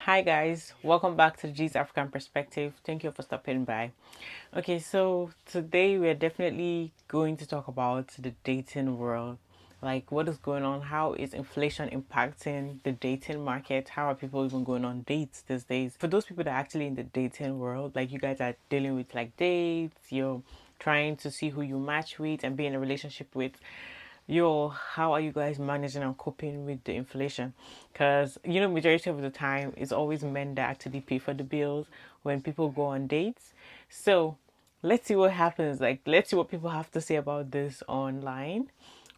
Hi guys, welcome back to G's African Perspective. Thank you for stopping by. Okay, so today we're definitely going to talk about the dating world. Like what is going on? How is inflation impacting the dating market? How are people even going on dates these days? For those people that are actually in the dating world, like you guys are dealing with like dates, you're trying to see who you match with and be in a relationship with, how are you guys managing and coping with the inflation? Because majority of the time it's always men that actually pay for the bills when people go on dates. So let's see what happens. Like, let's see what people have to say about this online.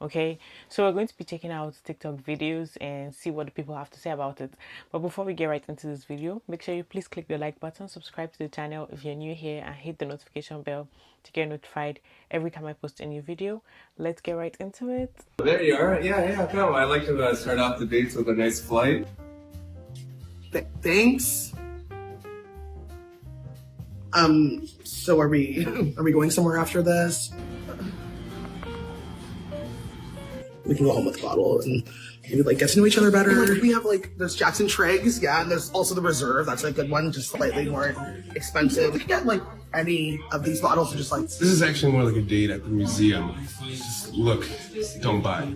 Okay, so we're going to be checking out TikTok videos and see what the people have to say about it. But before we get right into this video, make sure you please click the like button, subscribe to the channel if you're new here, and hit the notification bell to get notified every time I post a new video. Let's get right into it. There you are. Yeah, come. I like to start off the dates with a nice flight. Thanks. So are we going somewhere after this? We can go home with a bottle and maybe like get to know each other better. And, we have there's Jackson Triggs, yeah, and there's also the Reserve. That's a good one, just slightly more expensive. We can get any of these bottles, just This is actually more like a date at the museum. Just look, don't buy.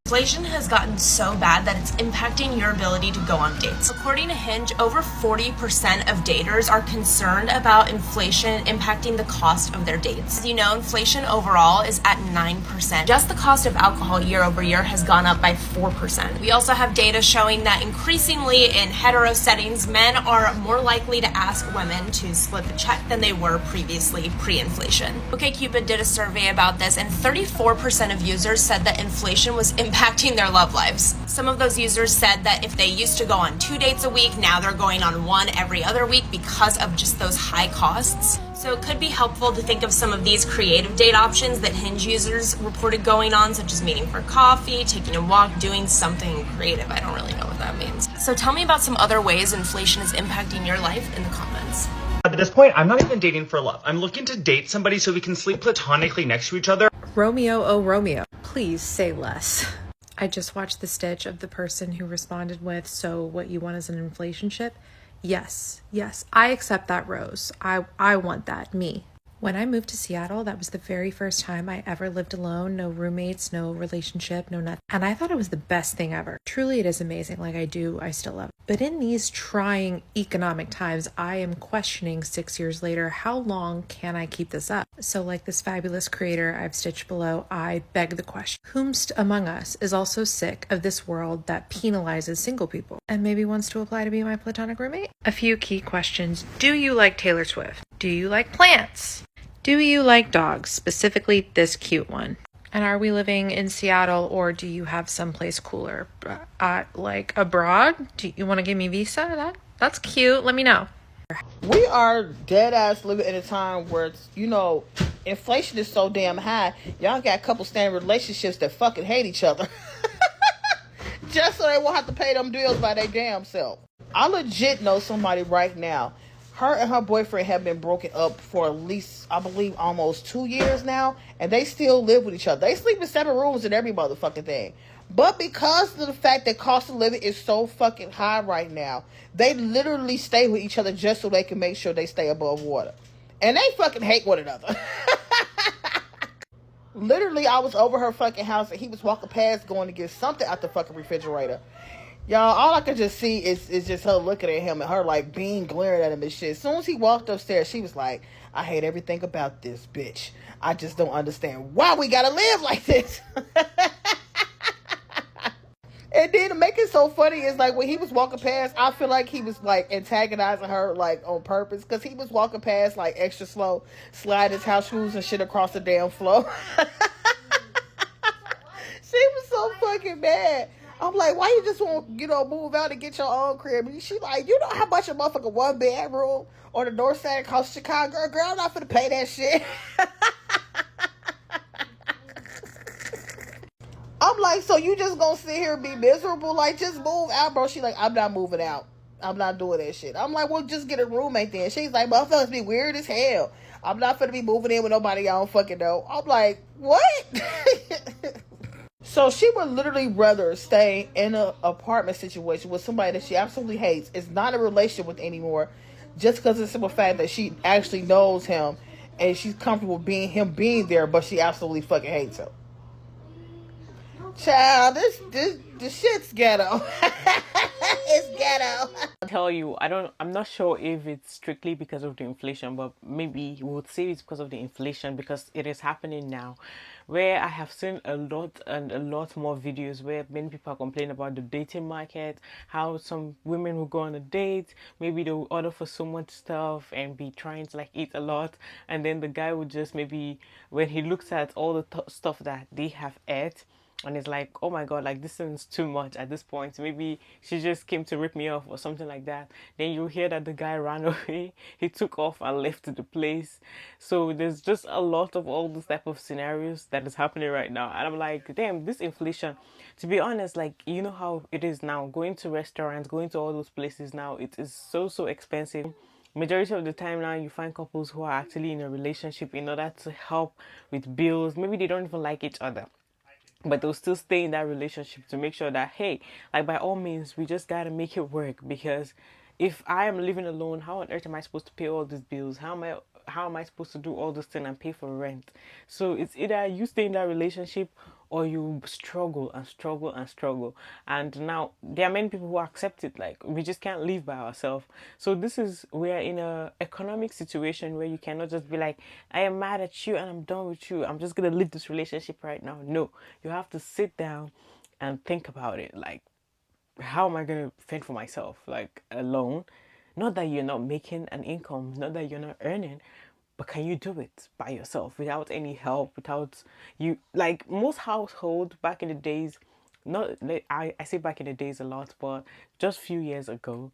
Inflation has gotten so bad that it's impacting your ability to go on dates. According to Hinge, over 40% of daters are concerned about inflation impacting the cost of their dates. As you know, inflation overall is at 9%. Just the cost of alcohol year over year has gone up by 4%. We also have data showing that increasingly in hetero settings, men are more likely to ask women to split the check than they were previously pre-inflation. OkCupid did a survey about this, and 34% of users said that inflation was impacting their love lives. Some of those users said that if they used to go on 2 dates a week, now they're going on 1 every other week because of just those high costs. So it could be helpful to think of some of these creative date options that Hinge users reported going on, such as meeting for coffee, taking a walk, doing something creative. I don't really know what that means. So tell me about some other ways inflation is impacting your life in the comments. At this point, I'm not even dating for love. I'm looking to date somebody so we can sleep platonically next to each other. Romeo, oh Romeo, please say less. I just watched the stitch of the person who responded with, so what you want is an inflationship? Yes, I accept that, Rose. I want that, me. When I moved to Seattle, that was the very first time I ever lived alone. No roommates, no relationship, no nothing. And I thought it was the best thing ever. Truly, it is amazing. I still love it. But in these trying economic times, I am questioning 6 years later, how long can I keep this up? So like this fabulous creator I've stitched below, I beg the question. Whomst among us is also sick of this world that penalizes single people and maybe wants to apply to be my platonic roommate? A few key questions. Do you like Taylor Swift? Do you like plants? Do you like dogs, specifically this cute one? And are we living in Seattle, or do you have someplace cooler? Like abroad? Do you want to give me visa? That's cute. Let me know. We are dead ass living in a time where it's, inflation is so damn high. Y'all got a couple standing relationships that fucking hate each other. Just so they won't have to pay them bills by their damn self. I legit know somebody right now. Her and her boyfriend have been broken up for at least, I believe, almost 2 years now. And they still live with each other. They sleep in 7 rooms and every motherfucking thing. But because of the fact that cost of living is so fucking high right now, they literally stay with each other just so they can make sure they stay above water. And they fucking hate one another. Literally, I was over her fucking house and he was walking past going to get something out the fucking refrigerator. Y'all, all I could just see is just her looking at him and her being glaring at him and shit. As soon as he walked upstairs, she was like, I hate everything about this bitch. I just don't understand why we gotta live like this. And then to make it so funny is when he was walking past, I feel like he was antagonizing her on purpose, because he was walking past extra slow, sliding his house shoes and shit across the damn floor. She was so fucking mad. I'm like, why you just won't, move out and get your own crib? And she you know how much a motherfucking 1 bedroom on the north side costs Chicago? Girl, I'm not finna pay that shit. I'm like, so you just gonna sit here and be miserable? Just move out, bro. She I'm not moving out. I'm not doing that shit. I'm like, well, just get a roommate then. She's like, motherfuckers be weird as hell. I'm not finna be moving in with nobody I don't fucking know. I'm like, what? So she would literally rather stay in an apartment situation with somebody that she absolutely hates, is not a relationship with anymore, just because of the simple fact that she actually knows him and she's comfortable being there, but she absolutely fucking hates him. Child, this shit's ghetto. It's ghetto. Tell you, I'm not sure if it's strictly because of the inflation, but maybe we would say it's because of the inflation, because it is happening now, where I have seen a lot and a lot more videos where many people are complaining about the dating market, how some women will go on a date, maybe they'll order for so much stuff and be trying to like eat a lot, and then the guy would just, maybe when he looks at all the stuff that they have ate, and it's like, oh my god, like this is too much at this point, maybe she just came to rip me off or something like that, then you hear that the guy ran away, he took off and left the place. So there's just a lot of all this type of scenarios that is happening right now, and I'm like, damn, this inflation, to be honest, like, you know how it is now, going to restaurants, going to all those places now, it is so expensive. Majority of the time now, you find couples who are actually in a relationship in order to help with bills. Maybe they don't even like each other, but they'll still stay in that relationship to make sure that, hey, like, by all means, we just gotta make it work, because if I am living alone, how on earth am I supposed to pay all these bills? How am I supposed to do all this thing and pay for rent? So it's either you stay in that relationship or you struggle and struggle and struggle. And now there are many people who accept it, like, we just can't live by ourselves. So we are in a economic situation where you cannot just be like, I am mad at you and I'm done with you, I'm just gonna leave this relationship right now. No, you have to sit down and think about it, like, how am I gonna fend for myself, like, alone? Not that you're not making an income, not that you're not earning, but can you do it by yourself without any help, without you, like, most households back in the days, not, I say back in the days a lot, but just a few years ago,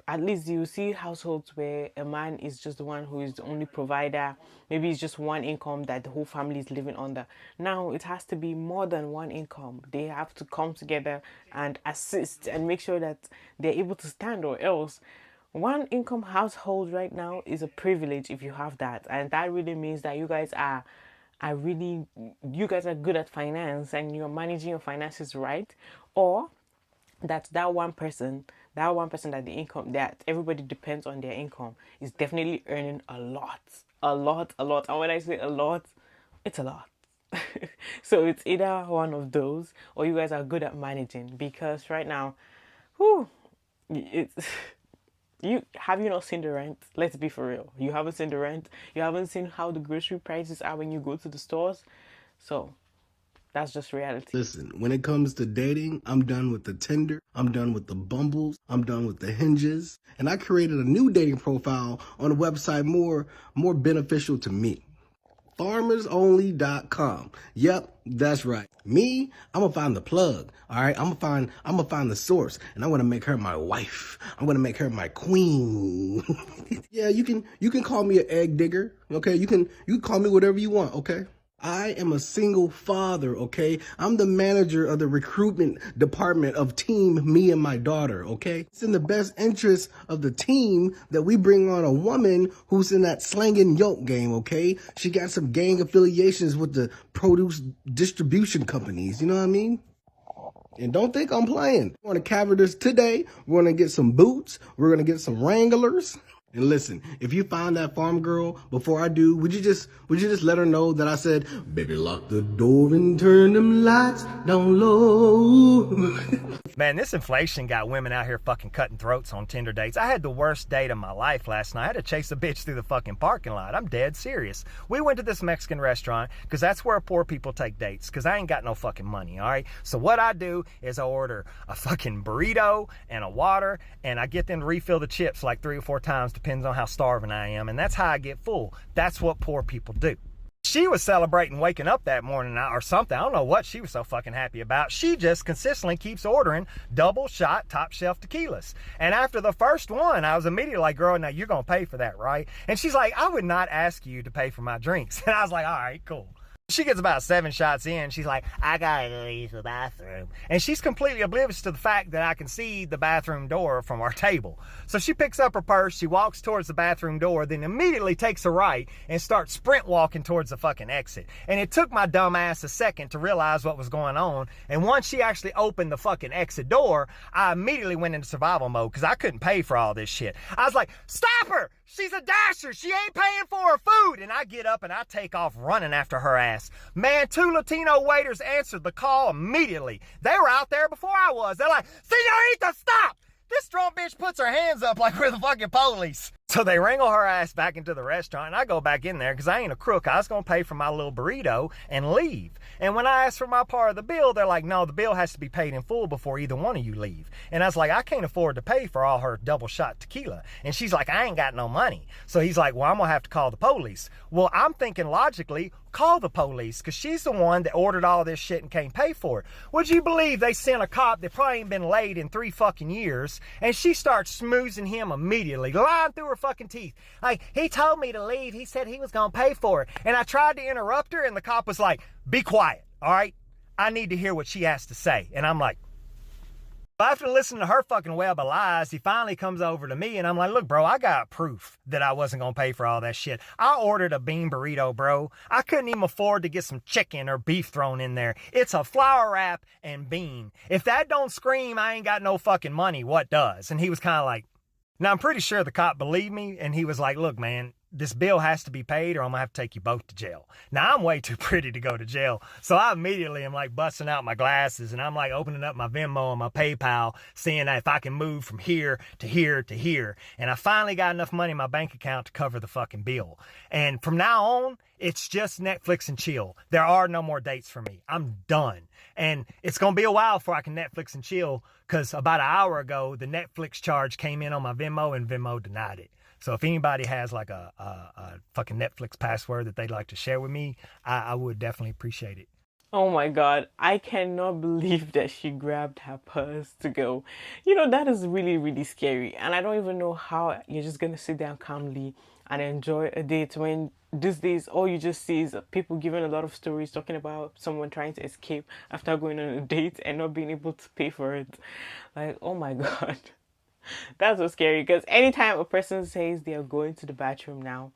at least you see households where a man is just the one who is the only provider. Maybe it's just one income that the whole family is living under. Now it has to be more than one income. They have to come together and assist and make sure that they're able to stand, or else one income household right now is a privilege if you have that. And that really means that you guys are good at finance and you're managing your finances right, or that one person that the income, that everybody depends on their income, is definitely earning a lot. And when I say a lot, it's a lot. So it's either one of those, or you guys are good at managing, because right now, it's have you not seen the rent? Let's be for real. You haven't seen the rent. You haven't seen how the grocery prices are when you go to the stores. So that's just reality. Listen, when it comes to dating, I'm done with the Tinder, I'm done with the Bumbles, I'm done with the Hinges, and I created a new dating profile on a website more beneficial to me. FarmersOnly.com. Yep, that's right. Me, I'm gonna find the plug. All right, I'm gonna find the source, and I'm gonna make her my wife. I'm gonna make her my queen. Yeah, you can call me an egg digger. Okay, you can call me whatever you want. Okay. I am a single father, okay? I'm the manager of the recruitment department of Team Me and My Daughter, okay? It's in the best interest of the team that we bring on a woman who's in that slanging yoke game, okay? She got some gang affiliations with the produce distribution companies, you know what I mean? And don't think I'm playing. We're going to cover this today. We're going to get some boots. We're going to get some Wranglers. And listen, if you find that farm girl before I do, would you just let her know that I said, baby, lock the door and turn them lights down low. Man, this inflation got women out here fucking cutting throats on Tinder dates. I had the worst date of my life last night. I had to chase a bitch through the fucking parking lot. I'm dead serious. We went to this Mexican restaurant because that's where poor people take dates, because I ain't got no fucking money, all right? So what I do is I order a fucking burrito and a water, and I get them to refill the chips like 3 or 4 times, depends on how starving I am, and that's how I get full. That's what poor people do. She was celebrating waking up that morning or something. I don't know what she was so fucking happy about. She just consistently keeps ordering double shot top shelf tequilas. And after the first one, I was immediately like, girl, now you're going to pay for that, right? And she's like, I would not ask you to pay for my drinks. And I was like, all right, cool. She gets about 7 shots in. She's like, I gotta go use the bathroom. And she's completely oblivious to the fact that I can see the bathroom door from our table. So she picks up her purse, she walks towards the bathroom door, then immediately takes a right and starts sprint walking towards the fucking exit. And it took my dumb ass a second to realize what was going on. And once she actually opened the fucking exit door, I immediately went into survival mode because I couldn't pay for all this shit. I was like, stop her! She's a dasher! She ain't paying for her food! And I get up and I take off running after her ass. Man, 2 Latino waiters answered the call immediately. They were out there before I was. They're like, Señorita, stop! This drunk bitch puts her hands up like we're the fucking police. So they wrangle her ass back into the restaurant, and I go back in there because I ain't a crook. I was going to pay for my little burrito and leave. And when I asked for my part of the bill, they're like, no, the bill has to be paid in full before either one of you leave. And I was like, I can't afford to pay for all her double shot tequila. And she's like, I ain't got no money. So he's like, well, I'm going to have to call the police. Well, I'm thinking logically, call the police because she's the one that ordered all this shit and can't pay for it. Would you believe they sent a cop that probably ain't been laid in 3 fucking years, and she starts smoozing him immediately, lying through her fucking teeth. Like, he told me to leave. He said he was going to pay for it. And I tried to interrupt her, and the cop was like, be quiet, all right? I need to hear what she has to say. And I'm like, after listening to her fucking web of lies, he finally comes over to me, and I'm like, look, bro, I got proof that I wasn't going to pay for all that shit. I ordered a bean burrito, bro. I couldn't even afford to get some chicken or beef thrown in there. It's a flour wrap and bean. If that don't scream I ain't got no fucking money, what does? And he was kind of like, now I'm pretty sure the cop believed me, and he was like, look, man, this bill has to be paid or I'm gonna have to take you both to jail. Now I'm way too pretty to go to jail. So I immediately am like busting out my glasses and I'm like opening up my Venmo and my PayPal, seeing if I can move from here to here to here. And I finally got enough money in my bank account to cover the fucking bill. And from now on, it's just Netflix and chill. There are no more dates for me. I'm done. And it's going to be a while before I can Netflix and chill because about an hour ago, the Netflix charge came in on my Venmo and Venmo denied it. So if anybody has like a fucking Netflix password that they'd like to share with me, I would definitely appreciate it. Oh my God, I cannot believe that she grabbed her purse to go. You know, that is really, really scary. And I don't even know how you're just going to sit down calmly and enjoy a date when these days all you just see is people giving a lot of stories talking about someone trying to escape after going on a date and not being able to pay for it. Like, oh my God. That's so scary because anytime a person says they are going to the bathroom now,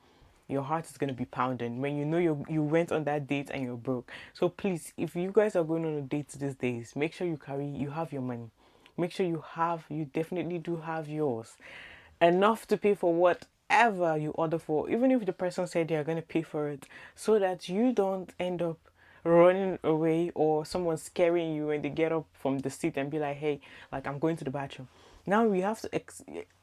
your heart is going to be pounding when you know you went on that date and you're broke. So please, if you guys are going on a date these days, make sure you have your money. Make sure you definitely do have yours. Enough to pay for whatever you order for, even if the person said they are going to pay for it, so that you don't end up running away or someone scaring you when they get up from the seat and be like, hey, like, I'm going to the bathroom. Now we have to,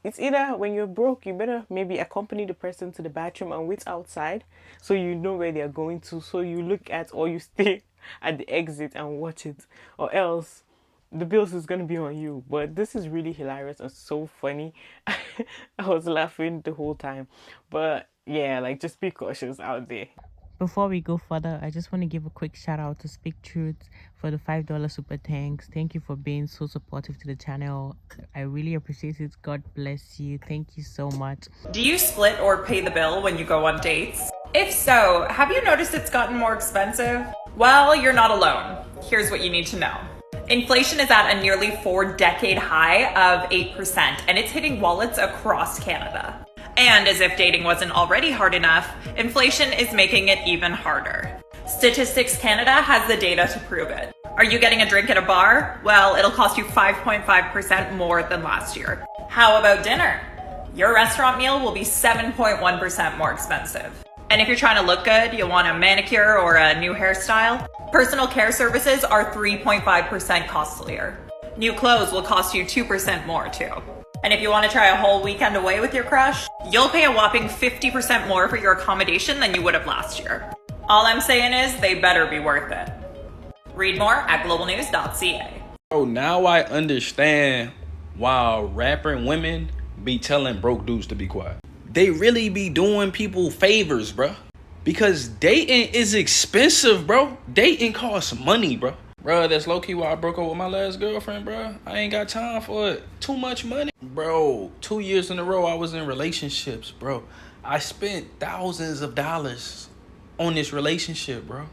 it's either when you're broke, you better maybe accompany the person to the bathroom and wait outside so you know where they're going to. So you look at or you stay at the exit and watch it, or else the bills is going to be on you. But this is really hilarious and so funny. I was laughing the whole time. But yeah, like, just be cautious out there. Before we go further, I just want to give a quick shout out to Speak Truth for the $5 super thanks. Thank you for being so supportive to the channel. I really appreciate it. God bless you. Thank you so much. Do you split or pay the bill when you go on dates? If so, have you noticed it's gotten more expensive? Well, you're not alone. Here's what you need to know. Inflation is at a nearly 4-decade high of 8%, and it's hitting wallets across Canada. And as if dating wasn't already hard enough, inflation is making it even harder. Statistics Canada has the data to prove it. Are you getting a drink at a bar? Well, it'll cost you 5.5% more than last year. How about dinner? Your restaurant meal will be 7.1% more expensive. And if you're trying to look good, you want a manicure or a new hairstyle, personal care services are 3.5% costlier. New clothes will cost you 2% more too. And if you want to try a whole weekend away with your crush, you'll pay a whopping 50% more for your accommodation than you would have last year. All I'm saying is they better be worth it. Read more at globalnews.ca. Oh, now I understand why rapping women be telling broke dudes to be quiet. They really be doing people favors, bro. Because dating is expensive, bro. Dating costs money, bro. Bro, that's low-key why I broke up with my last girlfriend, bro. I ain't got time for it. Too much money. Bro, 2 years in a row I was in relationships, bro. I spent thousands of dollars on this relationship, bro.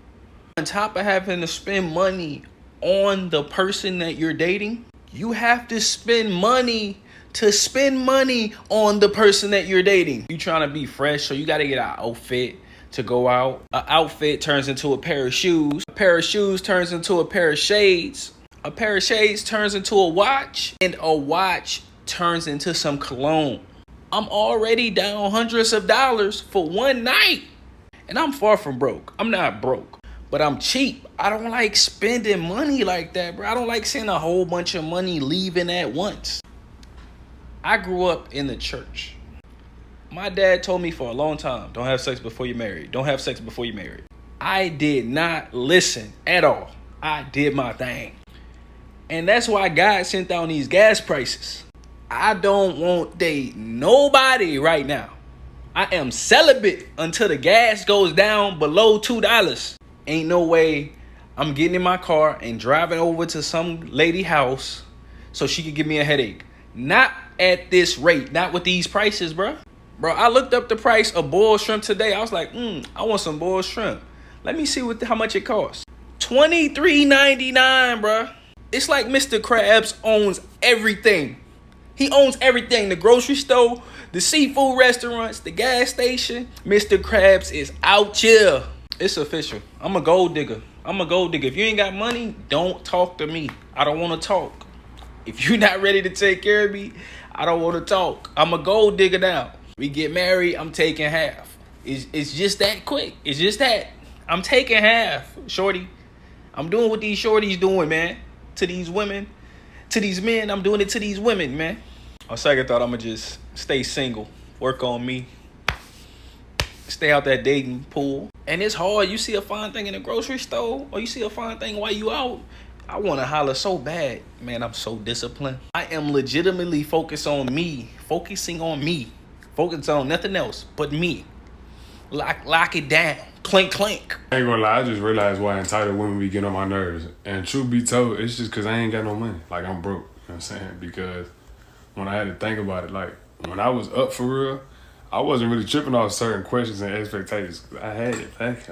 On top of having to spend money on the person that you're dating, you have to spend money on the person that you're dating. You trying to be fresh, so you got to get an outfit to go out. An outfit turns into a pair of shoes. A pair of shoes turns into a pair of shades. A pair of shades turns into a watch. And a watch turns into some cologne. I'm already down hundreds of dollars for one night. And I'm far from broke. I'm not broke, but I'm cheap. I don't like spending money like that, bro. I don't like seeing a whole bunch of money leaving at once. I grew up in the church. My dad told me for a long time, don't have sex before you're married. Don't have sex before you're married. I did not listen at all. I did my thing. And that's why God sent down these gas prices. I don't want to date nobody right now. I am celibate until the gas goes down below $2. Ain't no way I'm getting in my car and driving over to some lady house so she could give me a headache. Not at this rate. Not with these prices, bro. Bro, I looked up the price of boiled shrimp today. I was like, I want some boiled shrimp. Let me see how much it costs. $23.99, bro. It's like Mr. Krabs owns everything. He owns everything. The grocery store, the seafood restaurants, the gas station. Mr. Krabs is out here. It's official. I'm a gold digger. If you ain't got money, don't talk to me. I don't want to talk. If you're not ready to take care of me, I don't want to talk. I'm a gold digger now. We get married, I'm taking half. It's just that quick. It's just that. I'm taking half, shorty. I'm doing what these shorties doing, man. To these women, to these men, I'm doing it to these women, man. On second thought, I'm going to just stay single. Work on me. Stay out that dating pool. And it's hard. You see a fine thing in the grocery store, or you see a fine thing while you out, I want to holler so bad. Man, I'm so disciplined. I am legitimately focusing on me. Focusing on nothing else but me. Lock it down. Clink, clink. I ain't gonna lie, I just realized why entitled women be getting on my nerves. And truth be told, it's just because I ain't got no money. Like, I'm broke. You know what I'm saying? Because when I had to think about it, like, when I was up for real, I wasn't really tripping off certain questions and expectations. I had it back.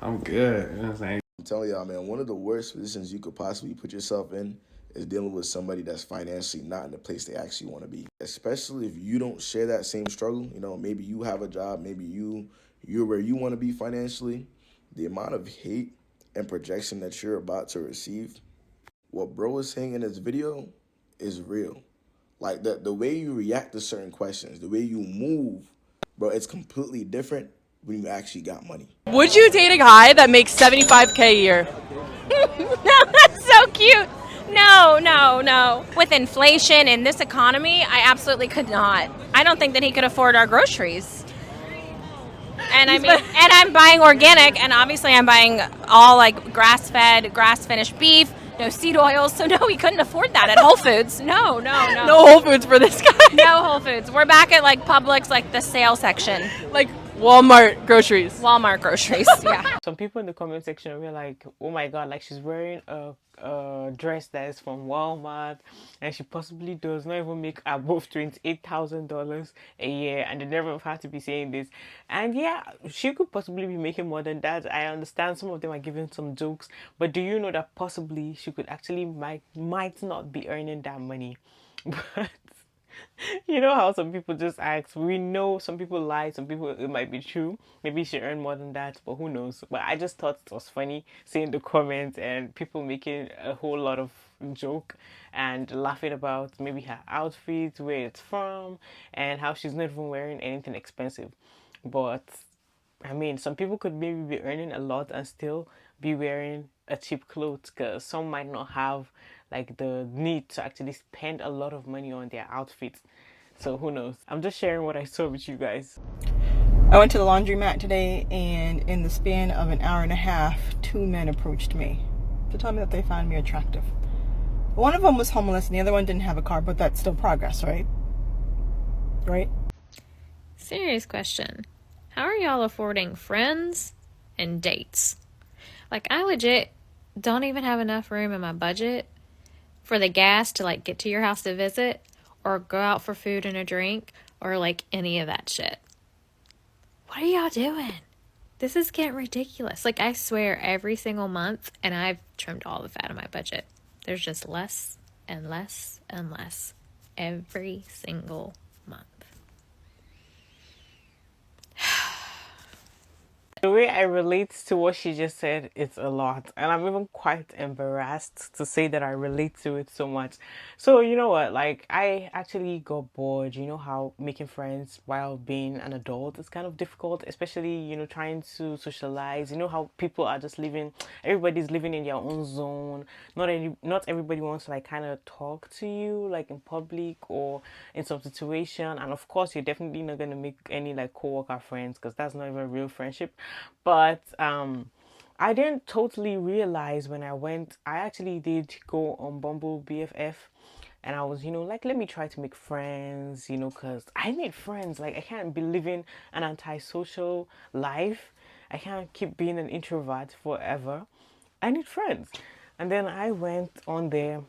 I'm good. You know what I'm saying? I'm telling y'all, man, one of the worst positions you could possibly put yourself in is dealing with somebody that's financially not in the place they actually want to be. Especially if you don't share that same struggle. You know, maybe you have a job, maybe you're where you want to be financially. The amount of hate and projection that you're about to receive, what bro is saying in this video is real. Like, the way you react to certain questions, the way you move, bro, it's completely different when you actually got money. Would you date a guy that makes $75K a year? That's so cute. No. With inflation in this economy, I absolutely could not. I don't think that he could afford our groceries. And and I'm buying organic, and obviously I'm buying all like grass-fed, grass-finished beef, no seed oils. So no, he couldn't afford that at Whole Foods. No. No Whole Foods for this guy. No Whole Foods. We're back at like Publix, like the sale section. Like Walmart groceries. Walmart groceries, yeah. Some people in the comment section were like, oh my god, like she's wearing a dress that is from Walmart and she possibly does not even make above $28,000 a year, and they never have to be saying this. And yeah, she could possibly be making more than that. I understand some of them are giving some jokes, but do you know that possibly she could actually might not be earning that money? But you know how some people just ask, we know some people lie, some people it might be true, maybe she earned more than that, but who knows. But I just thought it was funny seeing the comments and people making a whole lot of joke and laughing about maybe her outfit, where it's from, and how she's not even wearing anything expensive. But I mean, some people could maybe be earning a lot and still be wearing a cheap clothes, because some might not have like the need to actually spend a lot of money on their outfits. So who knows? I'm just sharing what I saw with you guys. I went to the laundromat today, and in the span of an hour and a half, 2 men approached me to tell me that they found me attractive. One of them was homeless and the other one didn't have a car, but that's still progress, right? Right? Serious question. How are y'all affording friends and dates? Like, I legit don't even have enough room in my budget for the gas to like get to your house to visit or go out for food and a drink or like any of that shit. What are y'all doing? This is getting ridiculous. Like, I swear every single month, and I've trimmed all the fat of my budget. There's just less and less and less every single month. The way I relate to what she just said, it's a lot. And I'm even quite embarrassed to say that I relate to it so much. So, you know what? Like, I actually got bored. You know how making friends while being an adult is kind of difficult, especially, you know, trying to socialize. You know how people are just living, everybody's living in their own zone. Not everybody wants to, like, kind of talk to you, like, in public or in some situation. And of course, you're definitely not going to make any, like, co-worker friends because that's not even real friendship. But I didn't totally realize when I went. I actually did go on Bumble BFF, and I was, you know, like, let me try to make friends, you know, because I need friends. Like, I can't be living an antisocial life. I can't keep being an introvert forever. I need friends. And then I went on there.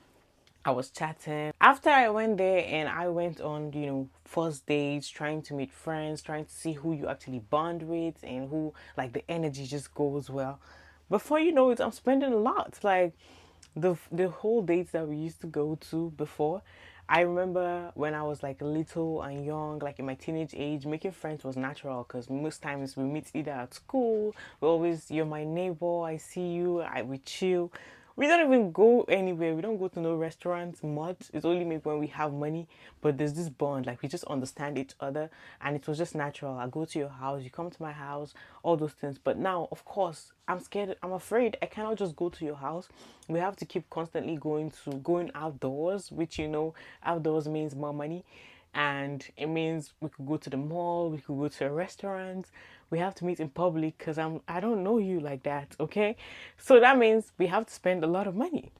I was chatting. After I went there and I went on, you know, first dates, trying to meet friends, trying to see who you actually bond with and who, like, the energy just goes well. Before you know it, I'm spending a lot. Like, the whole dates that we used to go to before, I remember when I was like little and young, like in my teenage age, making friends was natural because most times we meet either at school, we always, you're my neighbor, I see you, we chill. We don't even go anywhere. We don't go to no restaurants much. It's only maybe when we have money. But there's this bond, like we just understand each other, and it was just natural. I go to your house, you come to my house, all those things. But now, of course, I'm scared. I'm afraid I cannot just go to your house. We have to keep constantly going outdoors, which, you know, outdoors means more money. And it means we could go to the mall, we could go to a restaurant. We have to meet in public because I don't know you like that, okay? So that means we have to spend a lot of money.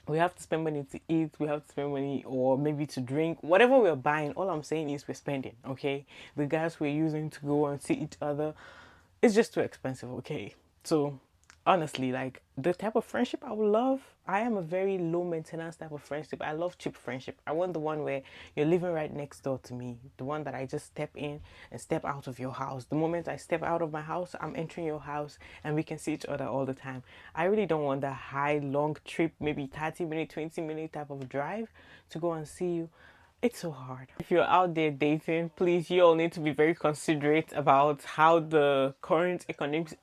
We have to spend money to eat, we have to spend money or maybe to drink, whatever we're buying. All I'm saying is we're spending, okay? The gas we're using to go and see each other, it's just too expensive, okay? So honestly, like, the type of friendship I would love, I am a very low maintenance type of friendship. I love cheap friendship. I want the one where you're living right next door to me, the one that I just step in and step out of your house. The moment I step out of my house, I'm entering your house and we can see each other all the time. I really don't want that high long trip, maybe 30-minute 20-minute type of drive to go and see you. It's so hard. If you're out there dating, please, you all need to be very considerate about how the current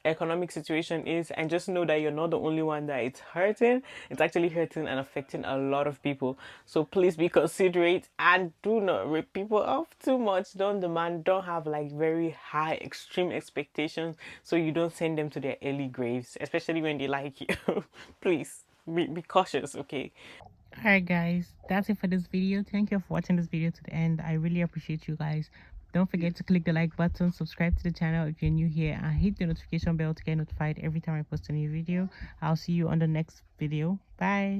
economic situation is, and just know that you're not the only one that it's hurting. It's actually hurting and affecting a lot of people. So please be considerate and do not rip people off too much. Don't have like very high extreme expectations so you don't send them to their early graves, especially when they like you. Please be cautious, okay? Alright guys, that's it for this video. Thank you for watching this video to the end. I really appreciate you guys. Don't forget to click the like button, subscribe to the channel if you're new here, and hit the notification bell to get notified every time I post a new video. I'll see you on the next video. Bye.